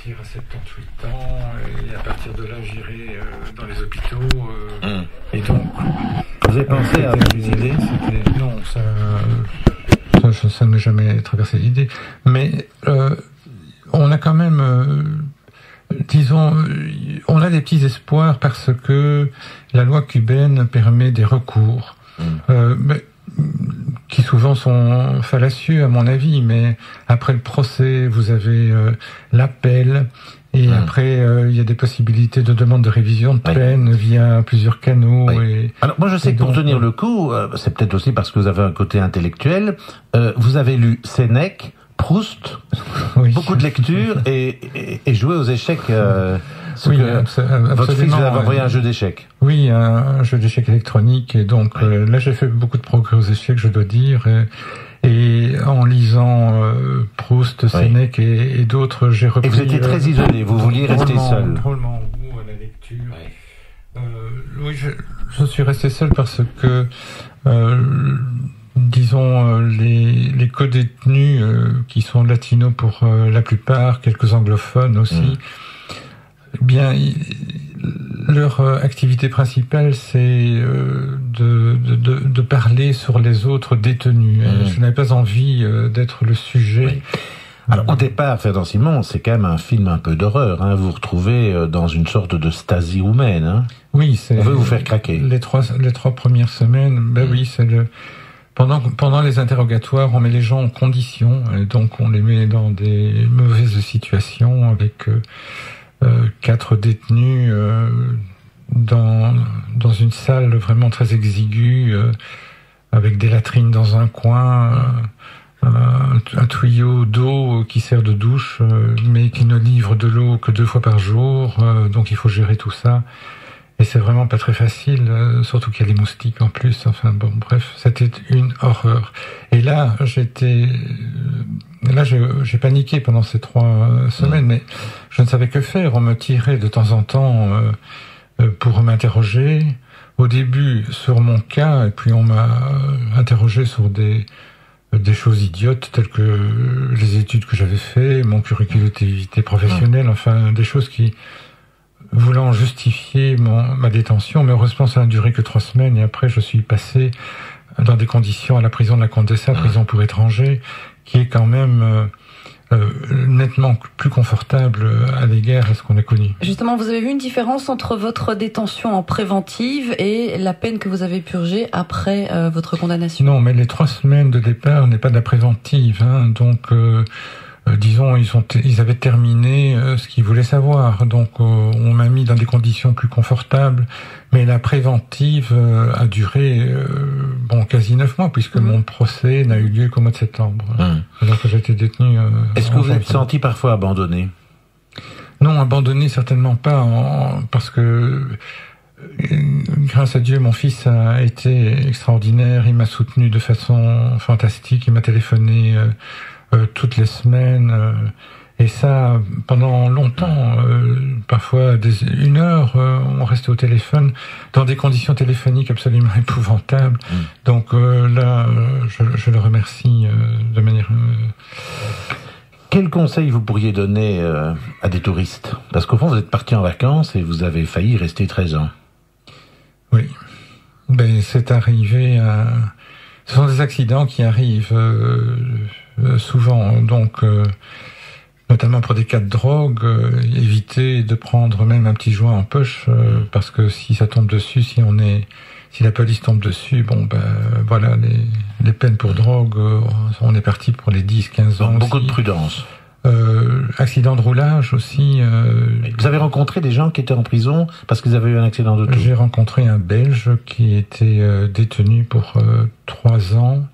partir à 78 ans, et à partir de là, j'irai dans les hôpitaux. Et donc, vous avez pensé à des idées? Non, ça ne m'est jamais traversé l'idée. Mais on a quand même, disons, on a des petits espoirs parce que la loi cubaine permet des recours. Mais, qui souvent sont fallacieux à mon avis, mais après le procès, vous avez l'appel, et après il y a des possibilités de demande de révision de peine via plusieurs canaux. Et, alors moi je sais que pour tenir le coup, c'est peut-être aussi parce que vous avez un côté intellectuel, vous avez lu Sénèque, Proust, beaucoup de lectures et joué aux échecs. Votre fils vous a envoyé un jeu d'échecs. Oui, un jeu d'échecs électronique, et donc là j'ai fait beaucoup de progrès aux échecs, je dois dire, et en lisant Proust, Sénèque et d'autres, j'ai repris... Et vous étiez très isolé, vous vouliez rester seul. Drôlement goût à la lecture. Oui, je suis resté seul parce que disons les co-détenus qui sont latinos pour la plupart, quelques anglophones aussi, bien, leur activité principale, c'est de parler sur les autres détenus. Je n'avais pas envie d'être le sujet. Alors, au départ, Ferdinand Simon, c'est quand même un film un peu d'horreur. Hein. Vous vous retrouvez dans une sorte de Stasi roumaine. Hein. Oui, c'est... On veut vous faire craquer. Les trois premières semaines, oui, c'est le... Pendant les interrogatoires, on met les gens en condition, et donc on les met dans des mauvaises situations avec... 4 détenus dans une salle vraiment très exiguë, avec des latrines dans un coin, un tuyau d'eau qui sert de douche, mais qui ne livre de l'eau que 2 fois par jour, donc il faut gérer tout ça. Et c'est vraiment pas très facile, surtout qu'il y a les moustiques en plus. Enfin bon, bref, c'était une horreur. Et là, j'ai paniqué pendant ces 3 semaines, mais je ne savais que faire. On me tirait de temps en temps pour m'interroger. Au début sur mon cas, et puis on m'a interrogé sur des choses idiotes telles que les études que j'avais fait, mon curriculum d'activité professionnelle, enfin des choses qui voulant justifier ma détention, mais heureusement ça n'a duré que 3 semaines, et après je suis passé dans des conditions à la prison de la Condessa, prison pour étrangers, qui est quand même nettement plus confortable à l'égard à ce qu'on a connu. Justement, vous avez vu une différence entre votre détention en préventive et la peine que vous avez purgée après votre condamnation? Non, mais les 3 semaines de départ n'est pas de la préventive, hein, donc... disons, ils avaient terminé ce qu'ils voulaient savoir, donc on m'a mis dans des conditions plus confortables, mais la préventive a duré quasi 9 mois, puisque mon procès n'a eu lieu qu'au mois de septembre. Donc j'ai été détenu. Est-ce que vous êtes senti parfois abandonné? Non, abandonné certainement pas, parce que grâce à Dieu, mon fils a été extraordinaire, il m'a soutenu de façon fantastique, il m'a téléphoné toutes les semaines, et ça pendant longtemps, parfois 1 heure, on restait au téléphone dans des conditions téléphoniques absolument épouvantables. Donc là, je le remercie de manière... Quel conseil vous pourriez donner à des touristes? Parce qu'au fond, vous êtes parti en vacances et vous avez failli rester 13 ans. Oui, c'est arrivé à... Ce sont des accidents qui arrivent souvent, donc notamment pour des cas de drogue, éviter de prendre même un petit joint en poche, parce que si ça tombe dessus, si la police tombe dessus, voilà, les peines pour drogue, on est parti pour les 10-15 ans. Beaucoup aussi. De prudence. Accident de roulage aussi. Vous avez rencontré des gens qui étaient en prison parce qu'ils avaient eu un accident d'auto? J'ai rencontré un Belge qui était détenu pour 3 ans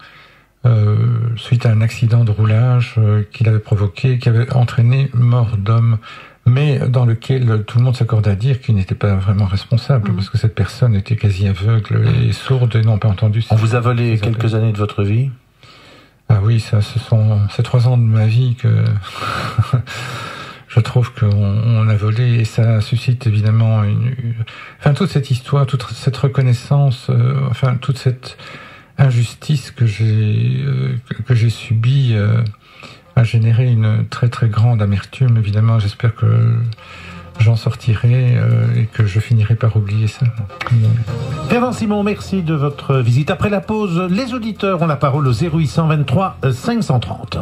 suite à un accident de roulage qu'il avait provoqué, qui avait entraîné mort d'homme, mais dans lequel tout le monde s'accorde à dire qu'il n'était pas vraiment responsable, parce que cette personne était quasi aveugle et sourde et n'ont pas entendu. On vous a volé quelques années de votre vie? Ah oui, c'est 3 ans de ma vie que je trouve qu'on a volé, et ça suscite évidemment toute cette histoire, toute cette reconnaissance, toute cette injustice que j'ai subie généré une très très grande amertume. Évidemment, j'espère que j'en sortirai et que je finirai par oublier ça. Fernand Simon, merci de votre visite. Après la pause, les auditeurs ont la parole au 0823 530.